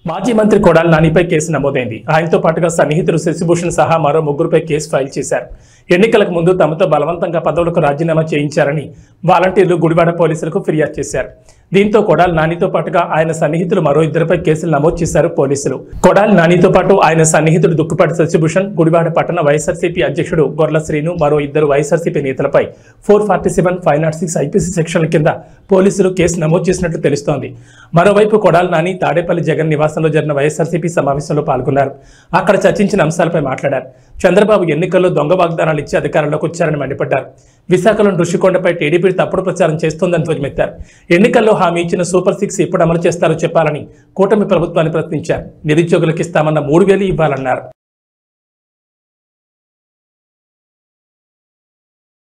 మాజీ మంత్రి కొడాలి నానిపై కేసు నమోదైంది. ఆయనతో పాటుగా సన్నిహితులు శశిభూషణ్ సహా మరో ముగ్గురుపై కేసు ఫైల్ చేశారు. ఎన్నికలకు ముందు తమతో బలవంతంగా పదవులకు రాజీనామా చేయించారని వాలంటీర్లు గుడివాడ పోలీసులకు ఫిర్యాదు చేశారు. దీంతో కొడాలి నానితో పాటుగా ఆయన సన్నిహితులు మరో ఇద్దరిపై కేసులు నమోదు చేశారు పోలీసులు. కొడాలి నానితో పాటు ఆయన సన్నిహితుడు దుక్కుపాటి శశిభూషణ్, గుడివాడ పట్టణ వైఎస్ఆర్సీపీ అధ్యక్షుడు గొర్ల శ్రీను, మరో ఇద్దరు వైఎస్ఆర్సీపీ నేతలపై 447, 506 ఐపీసీ సెక్షన్ల కింద పోలీసులు కేసు నమోదు చేసినట్లు తెలుస్తోంది. మరోవైపు కొడాలి నాని తాడేపల్లి జగన్ నివాసంలో జరిగిన వైఎస్ఆర్సీపీ సమావేశంలో పాల్గొన్నారు. అక్కడ చర్చించిన అంశాలపై మాట్లాడారు. చంద్రబాబు ఎన్నికల్లో దొంగ వాగ్దానాలు ఇచ్చి అధికారంలోకి వచ్చారని మండిపడ్డారు. విశాఖలోని ఋషికొండపై టీడీపీ తప్పుడు ప్రచారం చేస్తోందని ధ్వజమెత్తారు. ఎన్నికల్లో హామీ ఇచ్చిన సూపర్ 6 ఎప్పుడు అమలు చేస్తారో చెప్పాలని కూటమి ప్రభుత్వాన్ని ప్రశ్నించారు. నిరుద్యోగులకు ఇస్తామన్న 3,000 ఇవ్వాలన్నారు.